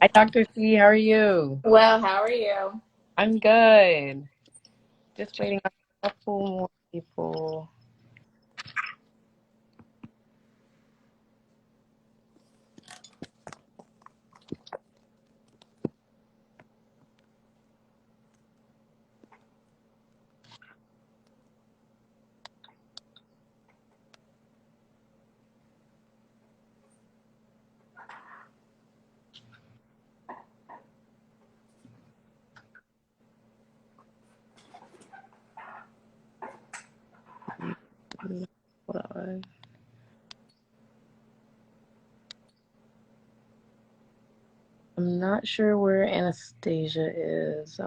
Hi, Dr. C. How are you? Well, how are you? I'm good. Just waiting on a couple more people. Hold on. I'm not sure where Anastasia is.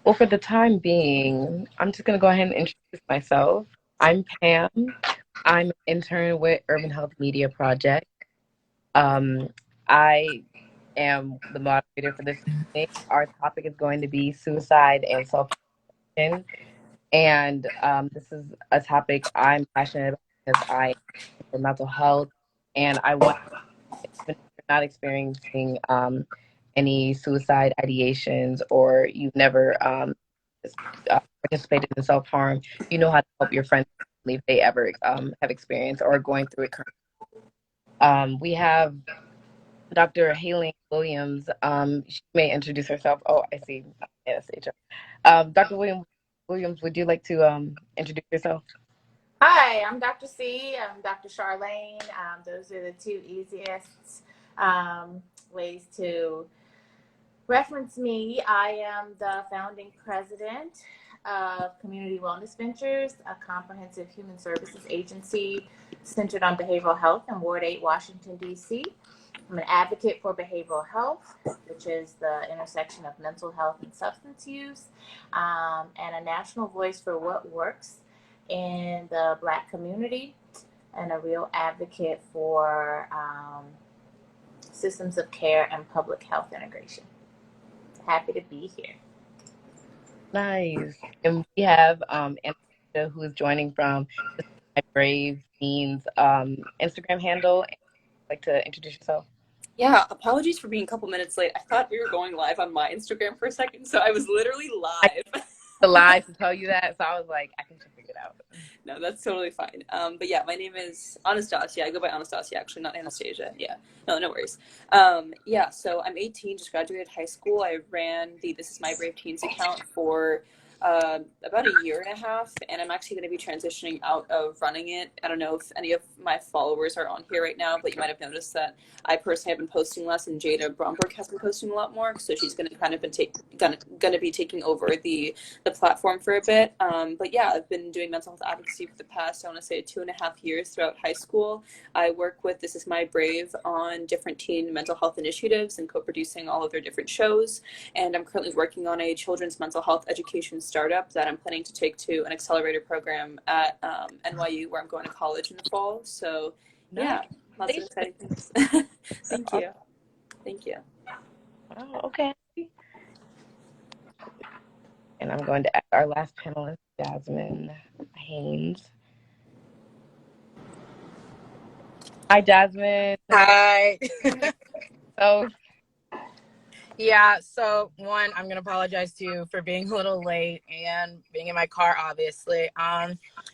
Well, for the time being, I'm just gonna go ahead and introduce myself. I'm Pam. I'm an intern with Urban Health Media Project. I am the moderator for this evening. Our topic is going to be suicide and self-harm. And this is a topic I'm passionate about because I for mental health, and I want, even if you're not experiencing any suicide ideations or you've never participated in self harm, you know how to help your friends if they ever have experienced or are going through it currently. We have Dr. Hayling-Williams. She may introduce herself. Oh, I see. Anastasia. Dr. Williams, would you like to introduce yourself? Hi, I'm Dr. C. I'm Dr. Charlayne. Those are the two easiest ways to reference me. I am the founding president of Community Wellness Ventures, a comprehensive human services agency centered on behavioral health in Ward 8, Washington, D.C. I'm an advocate for behavioral health, which is the intersection of mental health and substance use, and a national voice for what works in the Black community, and a real advocate for systems of care and public health integration. Happy to be here. Nice. And we have Anastasia, who is joining from the My Brave Teens Instagram handle. Like to introduce yourself? Yeah, apologies for being a couple minutes late. I thought we were going live on my Instagram for a second, so I was literally I live. the live to tell you that, so I was like, I think she'll figure it out. No, that's totally fine. But yeah, my name is Anastasia. I go by Anastasia, actually, not Anastasia. Yeah, no worries. Yeah, so I'm 18, just graduated high school. I ran the This Is My Brave Teens account for about a year and a half, and I'm actually going to be transitioning out of running it. I don't know if any of my followers are on here right now, but you might have noticed that I personally have been posting less, and Jada Bromberg has been posting a lot more. So she's going to kind of been gonna be taking over the platform for a bit. But yeah, I've been doing mental health advocacy for the past, I want to say, 2.5 years throughout high school. I work with This Is My Brave on different teen mental health initiatives and co-producing all of their different shows. And I'm currently working on a children's mental health education startup that I'm planning to take to an accelerator program at NYU, where I'm going to college in the fall. So Nice. yeah, lots of exciting things. That's Thank awesome. you. Thank you. Oh, okay. And I'm going to add our last panelist, Jasmine Haynes. Hi, Jasmine. Hi. So, Yeah, so one, I'm gonna apologize to you for being a little late and being in my car, obviously.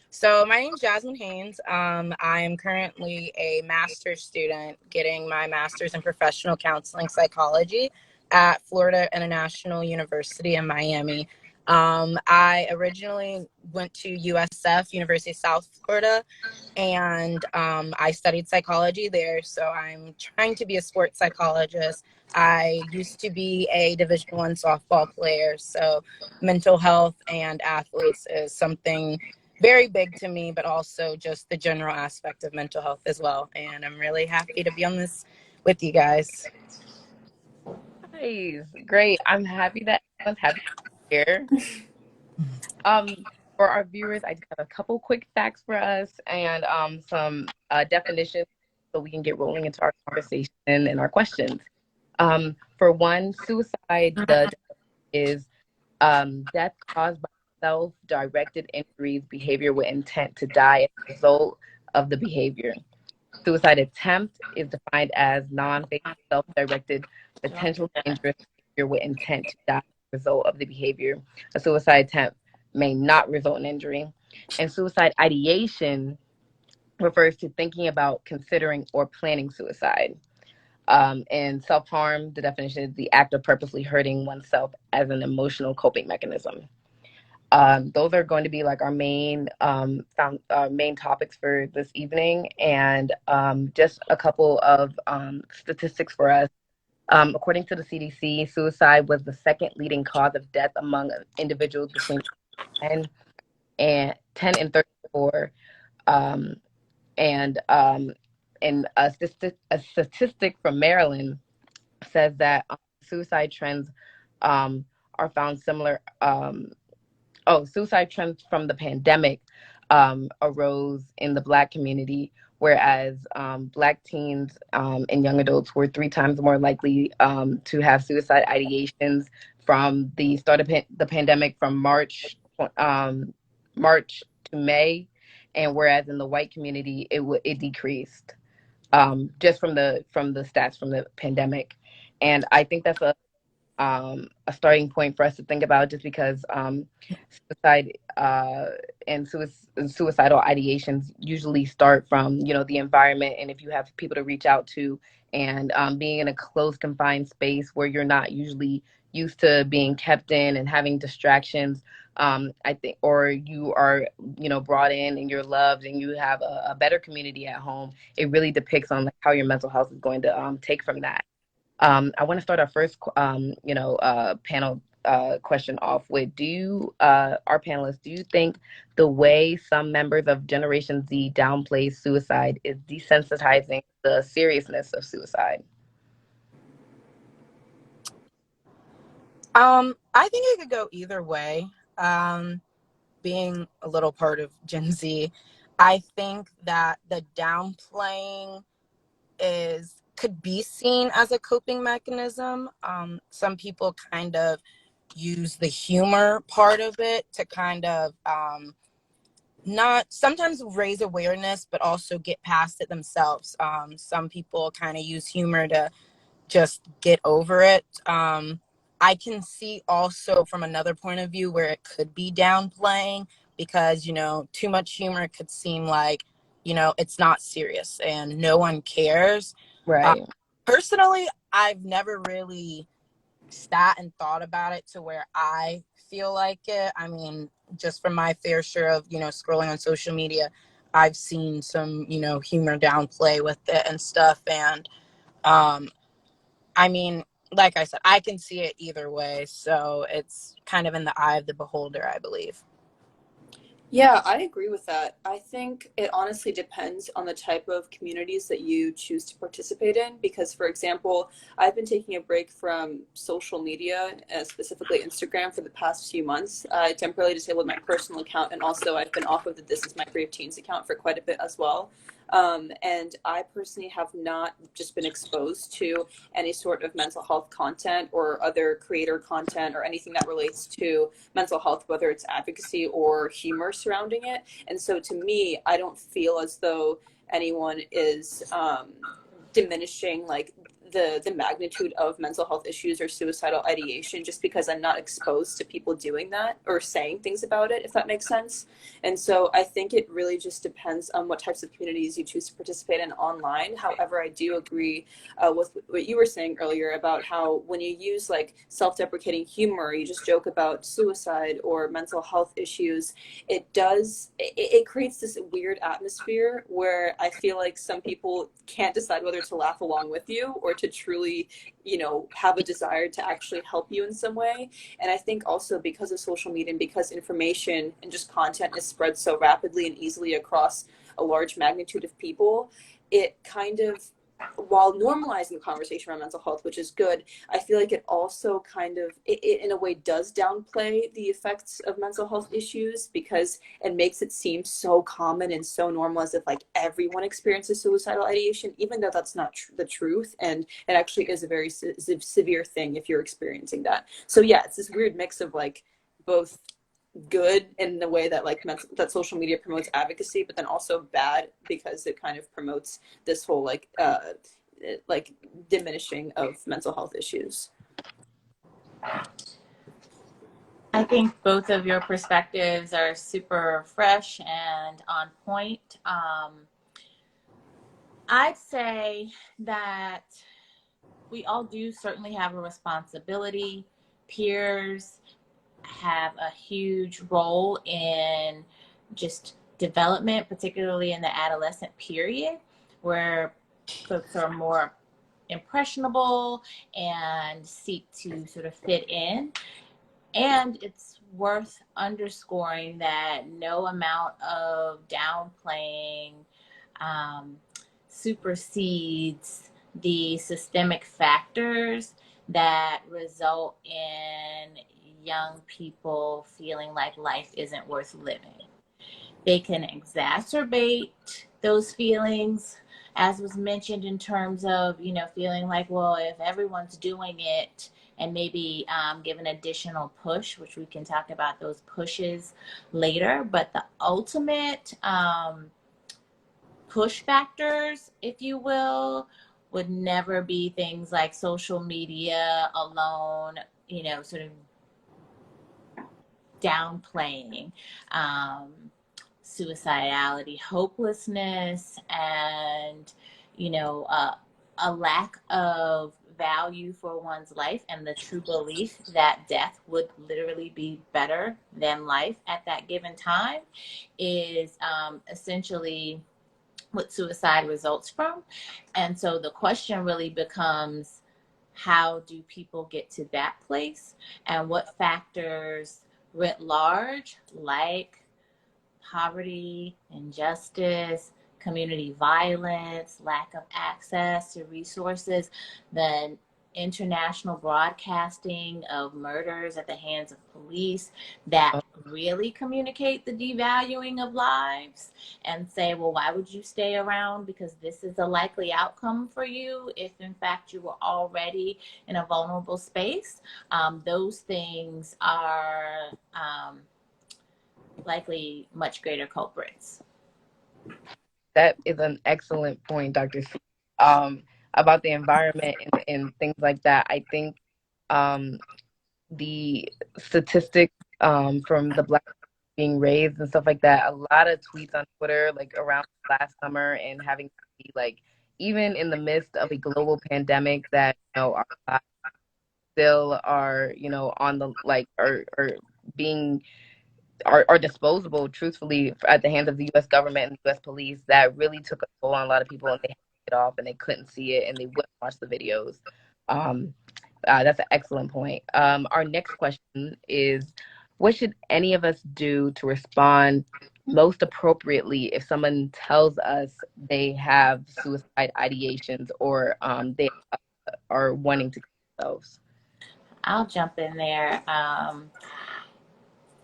So my name's Jasmine Haynes. I am currently a master's student getting my master's in professional counseling psychology at Florida International University in Miami. I originally went to USF, University of South Florida, and I studied psychology there. So I'm trying to be a sports psychologist. I used to be a Division I softball player, so mental health and athletes is something very big to me, but also just the general aspect of mental health as well. And I'm really happy to be on this with you guys. nice. Great. I'm happy that everyone's happy to be here. Um, for our viewers, I just have a couple quick facts for us and some definitions so we can get rolling into our conversation and our questions. For one, suicide, the is death caused by self-directed injuries, behavior with intent to die as a result of the behavior. Suicide attempt is defined as non-fatal, self-directed, potential dangerous behavior with intent to die as a result of the behavior. A suicide attempt may not result in injury. And suicide ideation refers to thinking about, considering, or planning suicide. And self-harm, the definition is the act of purposely hurting oneself as an emotional coping mechanism. Those are going to be like our main topics for this evening, and just a couple of statistics for us. According to the CDC, suicide was the second leading cause of death among individuals between 10 and 34. Um, and a statistic from Maryland says that suicide trends are found similar. Suicide trends from the pandemic arose in the Black community, whereas Black teens and young adults were 3 times more likely to have suicide ideations from the start of the pandemic, from March to May, and whereas in the white community it decreased, just from the stats from the pandemic. And I think that's a starting point for us to think about, just because suicide and suicidal ideations usually start from, the environment, and if you have people to reach out to, and being in a closed, confined space where you're not usually used to being kept in and having distractions, I think, or you are, brought in and you're loved and you have a better community at home, it really depicts on how your mental health is going to take from that. I want to start our first, panel question off with: our panelists, do you think the way some members of Generation Z downplay suicide is desensitizing the seriousness of suicide? I think it could go either way. Being a little part of Gen Z, I think that the downplaying could be seen as a coping mechanism. Some people kind of use the humor part of it to kind of not sometimes raise awareness, but also get past it themselves. Some people kind of use humor to just get over it. I can see also from another point of view where it could be downplaying, because, too much humor could seem like, it's not serious and no one cares. Right. Personally, I've never really sat and thought about it to where I feel like it. I mean, just from my fair share of, scrolling on social media, I've seen some, humor downplay with it and stuff. And, I mean, like I said, I can see it either way. So it's kind of in the eye of the beholder, I believe. Yeah, I agree with that. I think it honestly depends on the type of communities that you choose to participate in. Because, for example, I've been taking a break from social media, specifically Instagram, for the past few months. I temporarily disabled my personal account, and also I've been off of the This Is My Brave Teens account for quite a bit as well. And I personally have not just been exposed to any sort of mental health content or other creator content or anything that relates to mental health, whether it's advocacy or humor surrounding it. And so to me, I don't feel as though anyone is diminishing like the magnitude of mental health issues or suicidal ideation just because I'm not exposed to people doing that or saying things about it, if that makes sense. And so I think it really just depends on what types of communities you choose to participate in online. However, I do agree with what you were saying earlier about how when you use like self-deprecating humor, you just joke about suicide or mental health issues, it creates this weird atmosphere where I feel like some people can't decide whether to laugh along with you or to truly, have a desire to actually help you in some way. And I think also because of social media and because information and just content is spread so rapidly and easily across a large magnitude of people, it kind of while normalizing the conversation around mental health, which is good, I feel like it also kind of, it in a way does downplay the effects of mental health issues, because it makes it seem so common and so normal, as if like everyone experiences suicidal ideation, even though that's not the truth. And it actually is a very severe thing if you're experiencing that. So yeah, it's this weird mix of like both good in the way that like that social media promotes advocacy, but then also bad because it kind of promotes this whole like diminishing of mental health issues. I think both of your perspectives are super fresh and on point. I'd say that we all do certainly have a responsibility. Peers have a huge role in just development, particularly in the adolescent period, where folks are more impressionable and seek to sort of fit in. And it's worth underscoring that no amount of downplaying supersedes the systemic factors that result in young people feeling like life isn't worth living. They can exacerbate those feelings, as was mentioned, in terms of, feeling like, well, if everyone's doing it, and maybe give an additional push, which we can talk about those pushes later. But the ultimate push factors, if you will, would never be things like social media alone, sort of downplaying suicidality, hopelessness, and a lack of value for one's life, and the true belief that death would literally be better than life at that given time is essentially what suicide results from. And so the question really becomes, how do people get to that place, and what factors writ large, like poverty, injustice, community violence, lack of access to resources, the international broadcasting of murders at the hands of police that really communicate the devaluing of lives and say, well, why would you stay around? Because this is a likely outcome for you if in fact you were already in a vulnerable space. Those things are likely much greater culprits. That is an excellent point, Dr. C. About the environment and things like that. I think the statistics from the Black being raised and stuff like that, a lot of tweets on Twitter, like around last summer, and having to be like, even in the midst of a global pandemic, that our lives still are on the like are being are disposable, truthfully, at the hands of the U.S. government and the U.S. police. That really took a toll on a lot of people, and they had to get off, and they couldn't see it, and they wouldn't watch the videos. That's an excellent point. Our next question is, what should any of us do to respond most appropriately if someone tells us they have suicide ideations, or they are wanting to kill themselves? I'll jump in there.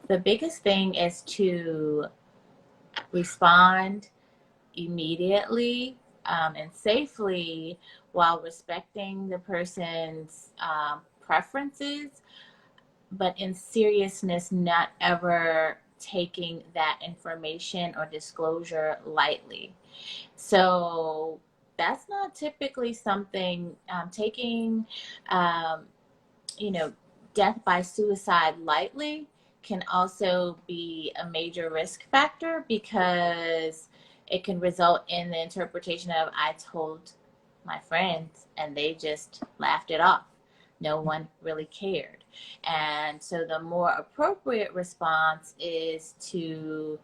The biggest thing is to respond immediately and safely, while respecting the person's preferences, but in seriousness, not ever taking that information or disclosure lightly. So that's not typically something, taking death by suicide lightly can also be a major risk factor, because it can result in the interpretation of, I told my friends and they just laughed it off. No one really cared. And so the more appropriate response is to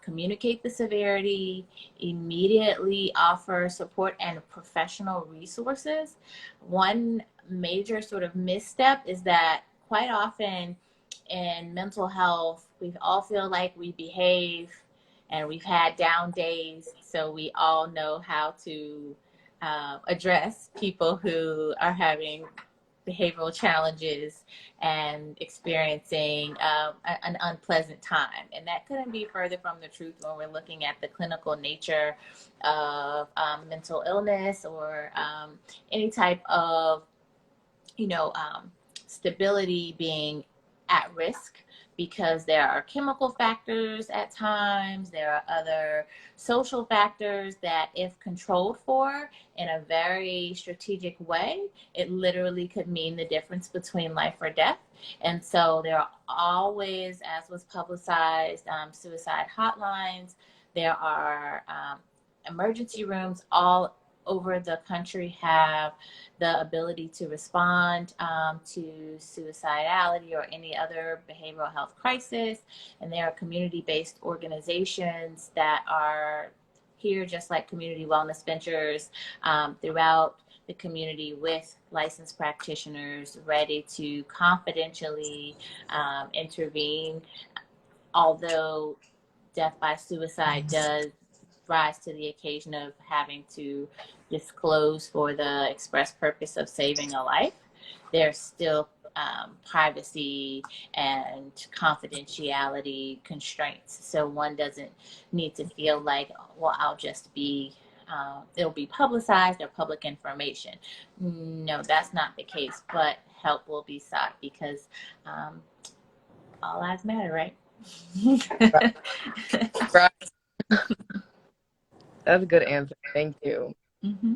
communicate the severity, immediately offer support and professional resources. One major sort of misstep is that quite often in mental health, we all feel like we behave and we've had down days, so we all know how to address people who are having behavioral challenges and experiencing an unpleasant time. And that couldn't be further from the truth when we're looking at the clinical nature of mental illness or any type of, stability being at risk, because there are chemical factors at times, there are other social factors that, if controlled for in a very strategic way, it literally could mean the difference between life or death. And so there are always, as was publicized, suicide hotlines. There are emergency rooms all over the country have the ability to respond to suicidality or any other behavioral health crisis. And there are community-based organizations that are here, just like community wellness ventures, throughout the community, with licensed practitioners ready to confidentially intervene. Although death by suicide does rise to the occasion of having to disclose for the express purpose of saving a life, there's still privacy and confidentiality constraints. So one doesn't need to feel like, well, I'll just be, it'll be publicized or public information. No, that's not the case, but help will be sought, because all lives matter, right? Right. That's a good answer. Thank you. Mm-hmm.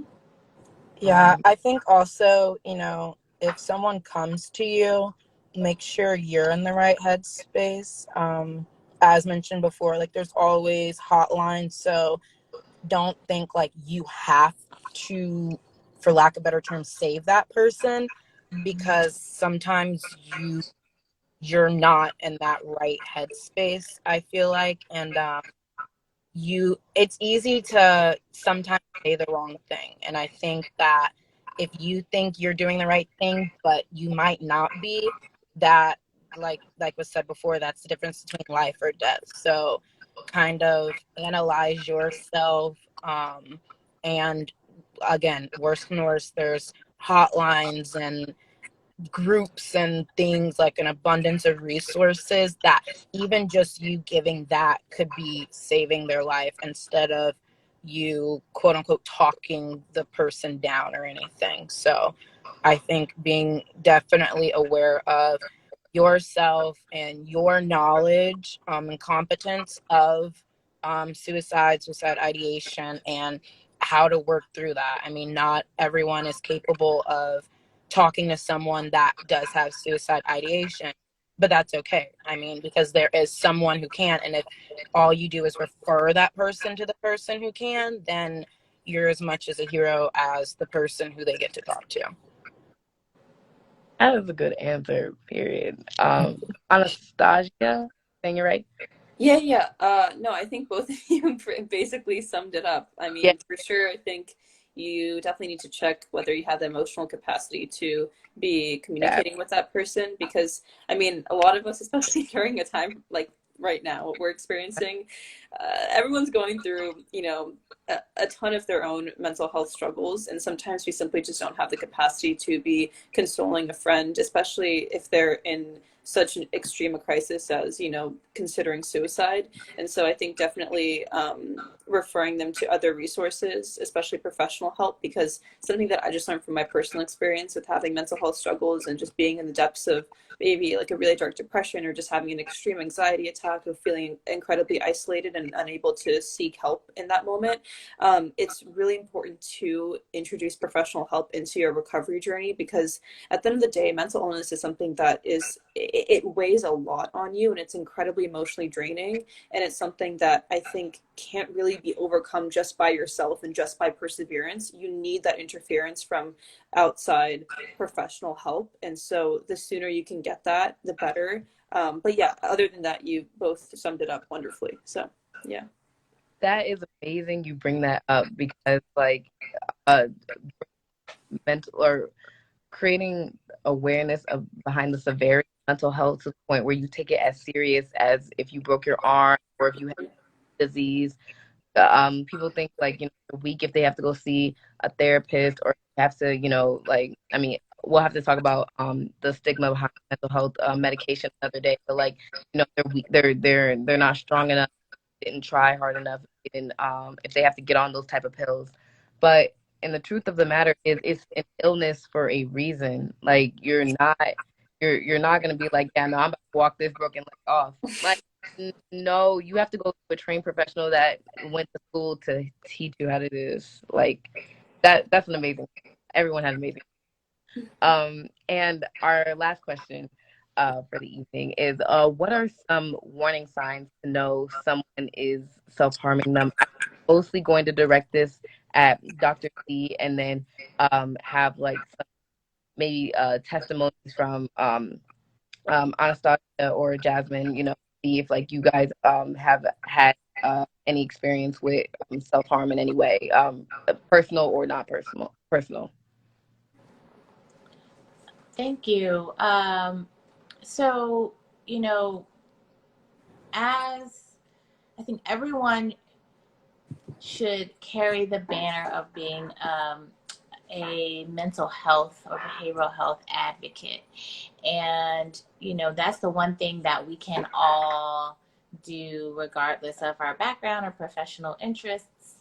Yeah, I think also, if someone comes to you, make sure you're in the right headspace. As mentioned before, like, there's always hotlines, so don't think like you have to, for lack of a better term, save that person, because sometimes you're not in that right headspace, I feel like. And it's easy to sometimes say the wrong thing. And I think that if you think you're doing the right thing, but you might not be, that, like was said before, that's the difference between life or death. So kind of analyze yourself. And again, worse than worse, there's hotlines and groups and things, like an abundance of resources, that even just you giving that could be saving their life, instead of you quote unquote talking the person down or anything. So I think being definitely aware of yourself and your knowledge and competence of suicide ideation, and how to work through that. I mean, not everyone is capable of talking to someone that does have suicide ideation, but that's okay. I mean, because there is someone who can, and if all you do is refer that person to the person who can, then you're as much as a hero as the person who they get to talk to. That is a good answer, period. Anastasia, saying it right? Yeah. No, I think both of you basically summed it up. I mean, Yeah. for sure, I think you definitely need to check whether you have the emotional capacity to be communicating with that person, because, I mean, a lot of us, especially during a time like right now, what we're experiencing, everyone's going through, a ton of their own mental health struggles, and sometimes we simply just don't have the capacity to be consoling a friend, especially if they're in such an extreme a crisis as, considering suicide. And so I think definitely referring them to other resources, especially professional help, because something that I just learned from my personal experience with having mental health struggles and just being in the depths of maybe like a really dark depression, or just having an extreme anxiety attack, or feeling incredibly isolated and unable to seek help in that moment, it's really important to introduce professional help into your recovery journey, because at the end of the day, mental illness is something that it weighs a lot on you, and it's incredibly emotionally draining, and it's something that I think can't really be overcome just by yourself and just by perseverance. You need that interference from outside professional help, and so the sooner you can get that, the better. But yeah, other than that, you both summed it up wonderfully. So yeah. That is amazing you bring that up, because like uh mental, or creating awareness of behind the severity of mental health, to the point where you take it as serious as if you broke your arm or if you have disease. people think like, a week if they have to go see a therapist or have to, like, I mean, we'll have to talk about the stigma behind mental health medication another day. But like, they're weak, they're not strong enough, didn't try hard enough, didn't if they have to get on those type of pills. But and the truth of the matter is, it's an illness for a reason. Like, you're not gonna be like, yeah, no, I'm about to walk this broken leg off. Like, no, you have to go to a trained professional that went to school to teach you how to do this. Like, that's an amazing. Everyone has amazing. And our last question for the evening is, what are some warning signs to know someone is self-harming them? I'm mostly going to direct this at Dr. C, and then have like some maybe testimonies from Anastasia or Jasmine, see if like you guys have had any experience with self-harm in any way, personal or not personal. Thank you. So, as I think everyone should carry the banner of being a mental health or behavioral health advocate. And, that's the one thing that we can all do regardless of our background or professional interests,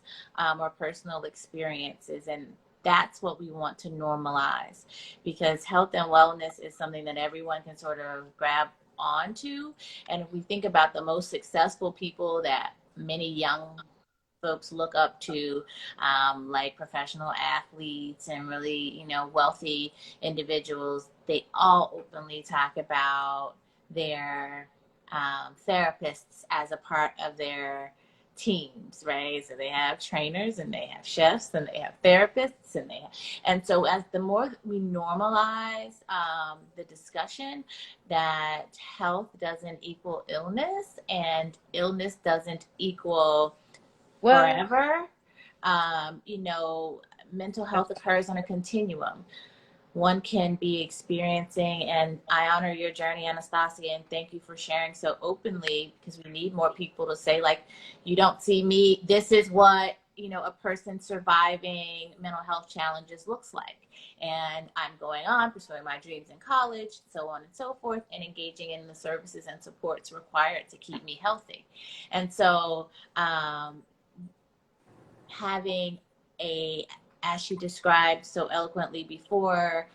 or personal experiences. And that's what we want to normalize, because health and wellness is something that everyone can sort of grab onto. And if we think about the most successful people that many young folks look up to, like professional athletes and really, wealthy individuals, they all openly talk about their therapists as a part of their teams, right? So they have trainers and they have chefs and they have therapists and so as the more we normalize the discussion that health doesn't equal illness and illness doesn't equal forever. Mental health occurs on a continuum. One can be experiencing, and I honor your journey, Anastasia, and thank you for sharing so openly, because we need more people to say, like, you don't see me, this is what, a person surviving mental health challenges looks like. And I'm going on, pursuing my dreams in college, so on and so forth, and engaging in the services and supports required to keep me healthy. And so, having as she described so eloquently before,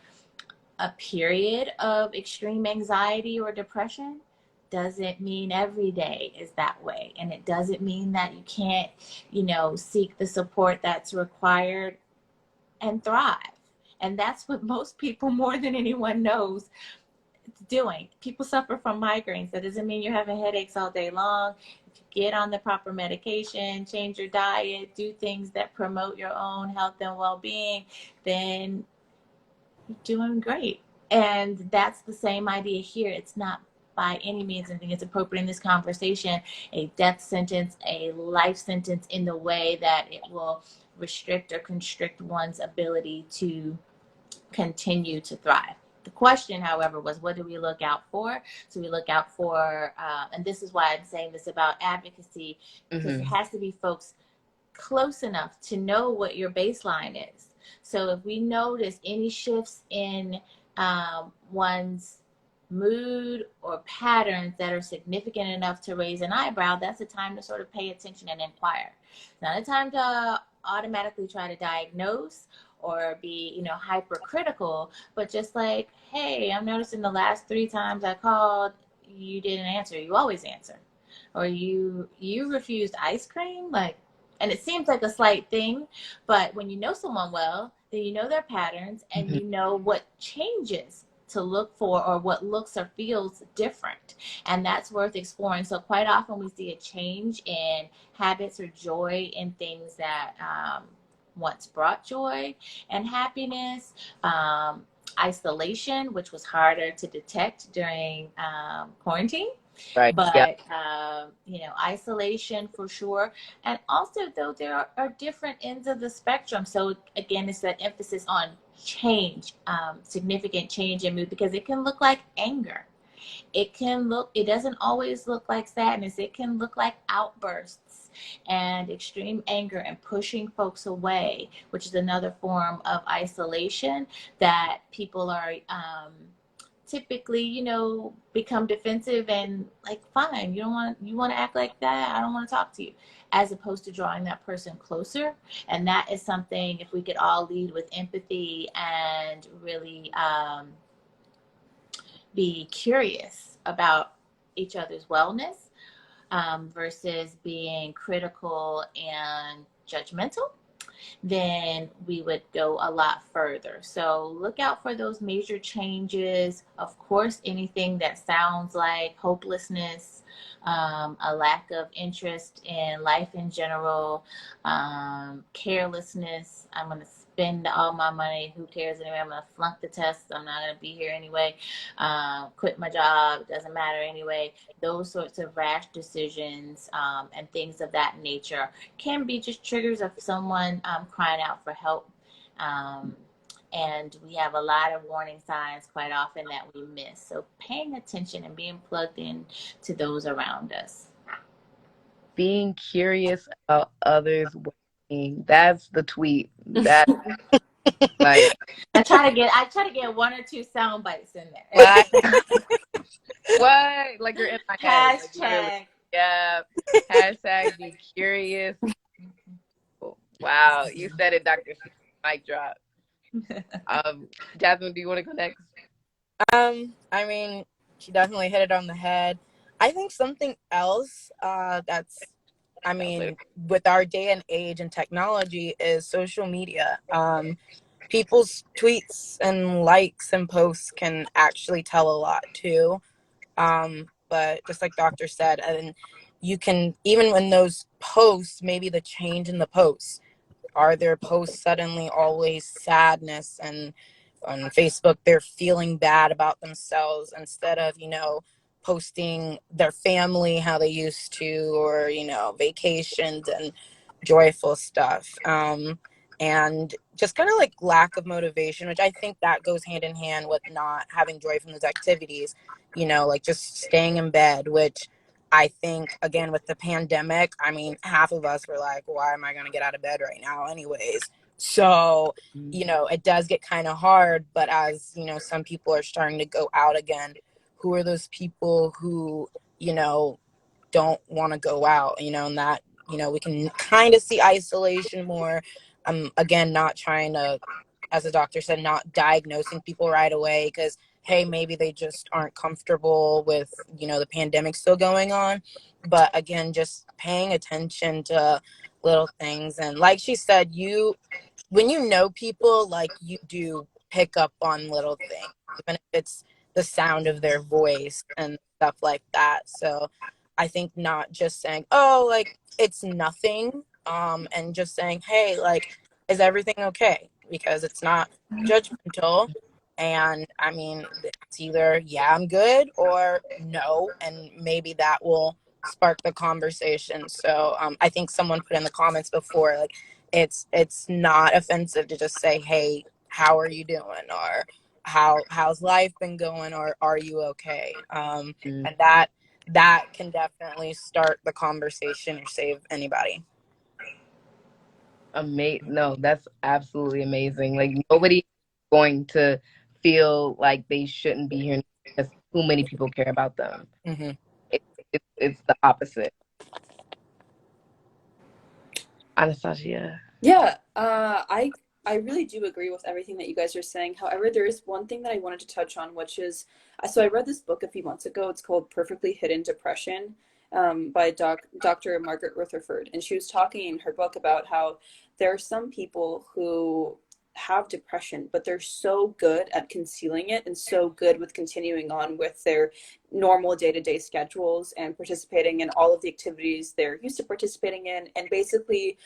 a period of extreme anxiety or depression doesn't mean every day is that way. And it doesn't mean that you can't, seek the support that's required and thrive. And that's what most people, more than anyone knows, doing. People suffer from migraines. That doesn't mean you're having headaches all day long. If you get on the proper medication, change your diet, do things that promote your own health and well-being, then you're doing great. And that's the same idea here. It's not by any means, I think it's appropriate in this conversation, a death sentence, a life sentence in the way that it will restrict or constrict one's ability to continue to thrive. The question, however, was what do we look out for? So we look out for, and this is why I'm saying this about advocacy, because it has to be folks close enough to know what your baseline is. So if we notice any shifts in one's mood or patterns that are significant enough to raise an eyebrow, that's a time to sort of pay attention and inquire. Not a time to automatically try to diagnose or be, hypercritical, but just like, hey, I'm noticing the last 3 times I called, you didn't answer. You always answer. Or you refused ice cream, and it seems like a slight thing, but when you know someone well, then you know their patterns and you know what changes to look for or what looks or feels different. And that's worth exploring. So quite often we see a change in habits or joy in things that once brought joy and happiness. Isolation, which was harder to detect during quarantine. Right. But, yeah. Isolation for sure. And also, though, there are different ends of the spectrum. So, again, it's that emphasis on change, significant change in mood, because it can look like anger. It doesn't always look like sadness. It can look like outbursts and extreme anger and pushing folks away, which is another form of isolation that people are typically, become defensive and like, fine, you want to act like that, I don't want to talk to you, as opposed to drawing that person closer. And that is something, if we could all lead with empathy and really be curious about each other's wellness, versus being critical and judgmental, then we would go a lot further. So look out for those major changes. Of course, anything that sounds like hopelessness, a lack of interest in life in general, carelessness. I'm going to spend all my money. Who cares anyway? I'm going to flunk the test. I'm not going to be here anyway. Quit my job. Doesn't matter anyway. Those sorts of rash decisions, and things of that nature can be just triggers of someone crying out for help. And we have a lot of warning signs quite often that we miss. So paying attention and being plugged in to those around us. Being curious about others' well-being. That's the tweet. That like I try to get one or two sound bites in there. what? Like you're in my head. Like, Hashtag. yeah. Hashtag be curious. Wow, you said it, Dr. C. Mic drop. Jasmine, do you want to go next? I mean, she definitely hit it on the head. I think something else with our day and age and technology is social media. People's tweets and likes and posts can actually tell a lot too. But just like Doctor said, and you can, even when those posts, maybe the change in the posts, are their posts suddenly always sadness, and on Facebook they're feeling bad about themselves instead of posting their family how they used to, or vacations and joyful stuff, and just kind of like lack of motivation, which I think that goes hand in hand with not having joy from those activities, like just staying in bed, which I think, again, with the pandemic, I mean, half of us were like, why am I going to get out of bed right now anyways? So, it does get kind of hard. But as, some people are starting to go out again, who are those people who, don't want to go out, and that, we can kind of see isolation more. Again, not trying to, as the doctor said, not diagnosing people right away because, hey, maybe they just aren't comfortable with, the pandemic still going on. But again, just paying attention to little things. And like she said, when you know people, like, you do pick up on little things, even if it's the sound of their voice and stuff like that. So I think not just saying, oh, like, it's nothing, and just saying, hey, like, is everything okay? Because it's not judgmental. And I mean, it's either, yeah, I'm good, or no. And maybe that will spark the conversation. So I think someone put in the comments before, like, it's not offensive to just say, hey, how are you doing? Or how's life been going? Or are you okay? And that can definitely start the conversation or save anybody. No, that's absolutely amazing. Like, nobody going to feel like they shouldn't be here because too many people care about them. Mm-hmm. It's the opposite. Anastasia. Yeah, I really do agree with everything that you guys are saying. However, there is one thing that I wanted to touch on, which is, so I read this book a few months ago. It's called Perfectly Hidden Depression, by Dr. Margaret Rutherford. And she was talking in her book about how there are some people who have depression, but they're so good at concealing it and so good with continuing on with their normal day-to-day schedules and participating in all of the activities they're used to participating in, and basically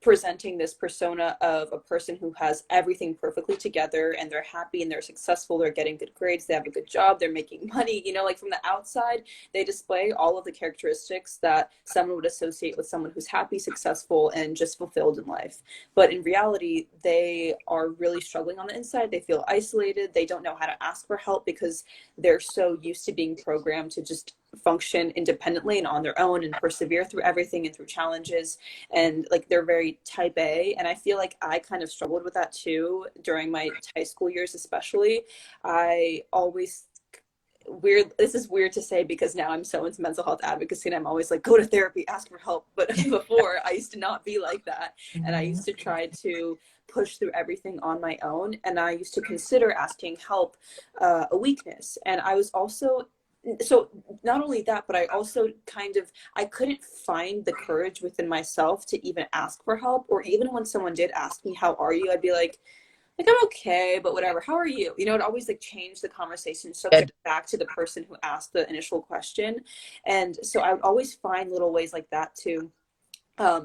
presenting this persona of a person who has everything perfectly together and they're happy and they're successful, they're getting good grades, they have a good job, they're making money, you know, like from the outside, they display all of the characteristics that someone would associate with someone who's happy, successful, and just fulfilled in life. But in reality, they are really struggling on the inside. They feel isolated. They don't know how to ask for help because they're so used to being programmed to just function independently and on their own and persevere through everything and through challenges, and like they're very type A. And I feel like I kind of struggled with that too during my high school years, especially. I always this is weird to say because now I'm so into mental health advocacy and I'm always like, go to therapy, ask for help. But before, I used to not be like that, and I used to try to push through everything on my own, and I used to consider asking help a weakness. And I was also, so not only that, but I also I couldn't find the courage within myself to even ask for help. Or even when someone did ask me, how are you? I'd be like, I'm okay, but whatever. How are you? You know, it always like changed the conversation, so it back to the person who asked the initial question. And so I would always find little ways like that to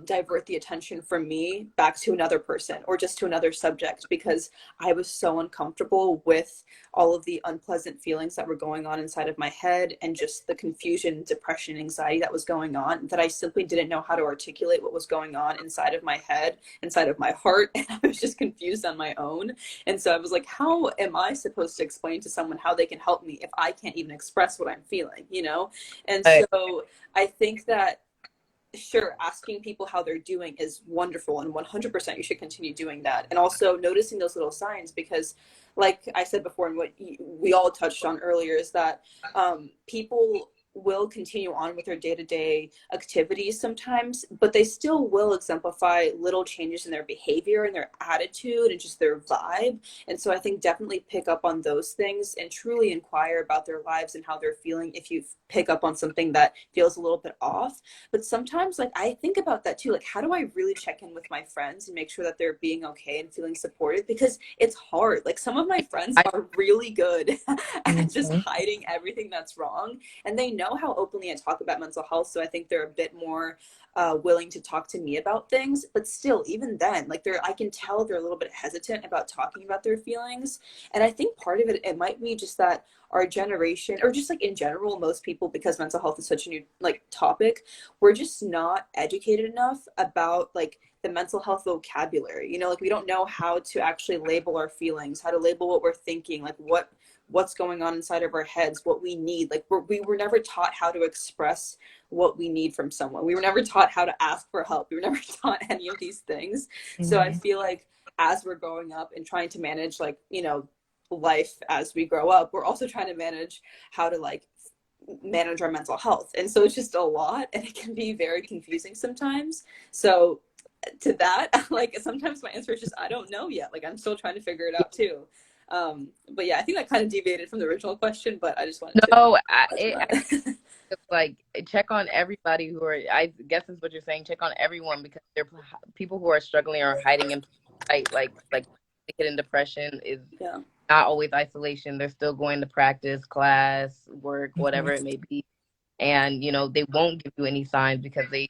divert the attention from me back to another person or just to another subject, because I was so uncomfortable with all of the unpleasant feelings that were going on inside of my head and just the confusion, depression, anxiety that was going on, that I simply didn't know how to articulate what was going on inside of my head, inside of my heart. And I was just confused on my own. And so I was like, how am I supposed to explain to someone how they can help me if I can't even express what I'm feeling, you know? And so I think that, sure, asking people how they're doing is wonderful, and 100% you should continue doing that. And also noticing those little signs, because like I said before, and what we all touched on earlier, is that people will continue on with their day-to-day activities sometimes, but they still will exemplify little changes in their behavior and their attitude and just their vibe. And so I think definitely pick up on those things and truly inquire about their lives and how they're feeling if you pick up on something that feels a little bit off. But sometimes, like, I think about that too, like, how do I really check in with my friends and make sure that they're being okay and feeling supported? Because it's hard. Like, some of my friends are really good at just hiding everything that's wrong, and they know how openly I talk about mental health, so I think they're a bit more willing to talk to me about things. But still, even then, like, I can tell they're a little bit hesitant about talking about their feelings. And I think part of it might be just that our generation, or just like in general, most people, because mental health is such a new like topic, we're just not educated enough about like the mental health vocabulary. You know, like, we don't know how to actually label our feelings, how to label what we're thinking, like what's going on inside of our heads, what we need. Like, we were never taught how to express what we need from someone. We were never taught how to ask for help. We were never taught any of these things. So I feel like as we're growing up and trying to manage, like, you know, life as we grow up, we're also trying to manage how to like manage our mental health. And so it's just a lot, and it can be very confusing sometimes. So to that, like, sometimes my answer is just, I don't know yet. Like, I'm still trying to figure it out too. But yeah, I think that kind of deviated from the original question, but I just wanted to like, check on everybody who are, I guess is what you're saying, check on everyone, because there are people who are struggling or hiding in like hidden depression is not always isolation. They're still going to practice, class, work, whatever it may be. And, you know, they won't give you any signs because they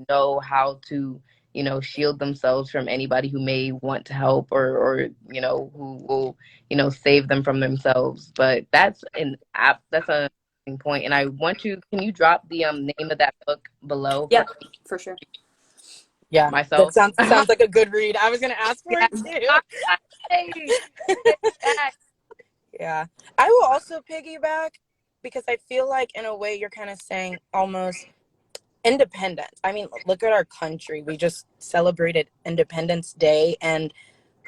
know how to, you know, shield themselves from anybody who may want to help, or you know, who will, you know, save them from themselves. But that's a point. And I want you, can you drop the name of that book below? Yeah, for sure. Yeah, myself. That sounds like a good read. I was gonna ask for it too. Yeah, I will also piggyback, because I feel like in a way you're kind of saying almost independence. I mean, look at our country. We just celebrated Independence Day, and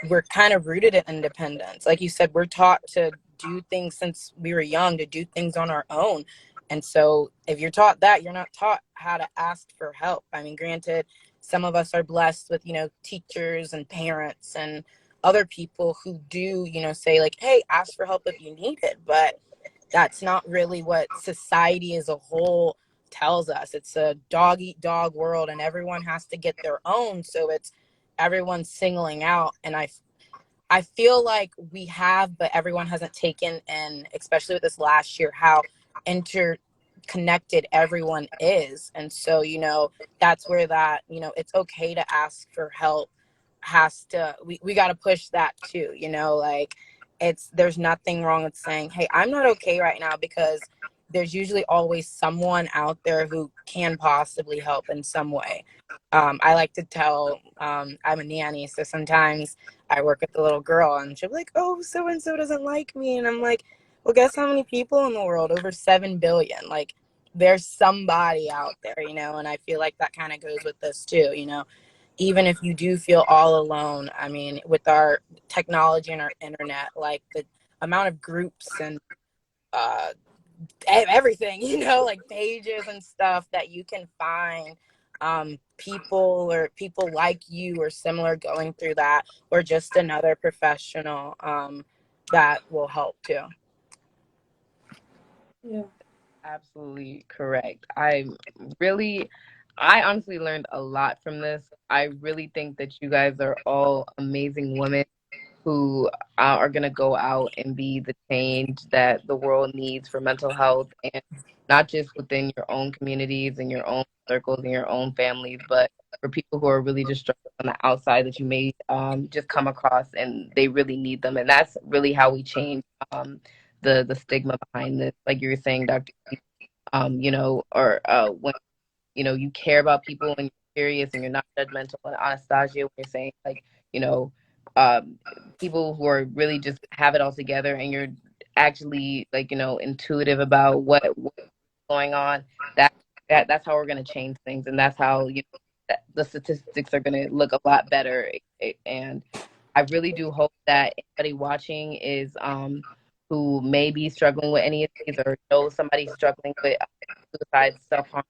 we're kind of rooted in independence. Like you said, we're taught to do things since we were young, to do things on our own. And so if you're taught that, you're not taught how to ask for help. I mean, granted, some of us are blessed with, you know, teachers and parents and other people who do, you know, say like, hey, ask for help if you need it. But that's not really what society as a whole tells us. It's a dog eat dog world, and everyone has to get their own. So it's everyone's singling out. And I feel like we have, but everyone hasn't taken in, especially with this last year, how connected everyone is. And so, you know, that's where that, you know, it's okay to ask for help we got to push that too, you know, like there's nothing wrong with saying, hey, I'm not okay right now, because there's usually always someone out there who can possibly help in some way. I like to tell, I'm a nanny, so sometimes I work with the little girl and she'll be like, oh, so-and-so doesn't like me. And I'm like, well, guess how many people in the world? Over 7 billion. Like, there's somebody out there, you know, and I feel like that kind of goes with this too, you know. Even if you do feel all alone, I mean, with our technology and our internet, like the amount of groups and everything, you know, like pages and stuff that you can find people like you or similar going through that, or just another professional that will help too. Yeah. Absolutely correct. I honestly learned a lot from this. I really think that you guys are all amazing women who are going to go out and be the change that the world needs for mental health, and not just within your own communities and your own circles and your own families, but for people who are really just struggling on the outside that you may just come across and they really need them. And that's really how we change the stigma behind this. Like you were saying, Dr. You know, or when you know you care about people and you're curious and you're not judgmental. And Anastasia, when you're saying like, you know, um, people who are really just have it all together and you're actually like, you know, intuitive about what's going on. That that's how we're going to change things, and that's how, you know, the statistics are going to look a lot better. And I really do hope that anybody watching is who may be struggling with any of these, or knows somebody struggling with suicide, self-harm,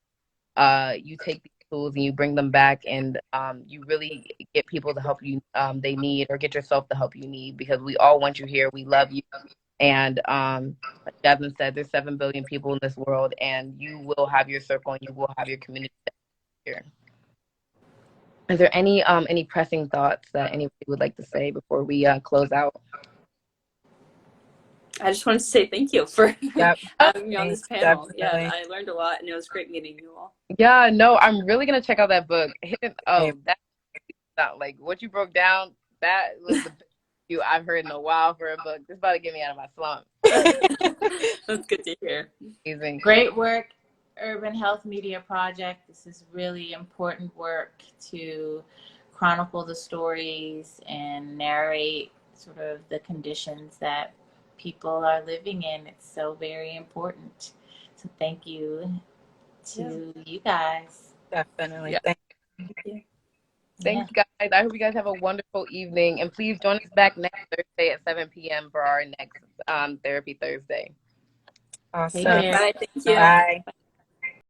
you take these tools and you bring them back, and you really get people the help you they need, or get yourself the help you need, because we all want you here. We love you. And like Jasmine said, there's 7 billion people in this world, and you will have your circle and you will have your community here. Is there any pressing thoughts that anybody would like to say before we close out? I just wanted to say thank you for Yep. having me on this panel. Definitely. Yeah, I learned a lot, and it was great meeting you all. Yeah, no, I'm really gonna check out that book. Hey, That's not like what you broke down. That was the best you I've heard in a while for a book. This is about to get me out of my slump. That's good to hear. Amazing. Great work, Urban Health Media Project. This is really important work to chronicle the stories and narrate sort of the conditions that people are living in. It's so very important. So thank you to you guys. definitely. Yeah. Thank Thanks, guys. I hope you guys have a wonderful evening, and please join us back next Thursday at 7 p.m. for our next Therapy Thursday. Awesome. Take care. Bye. Thank you. Bye.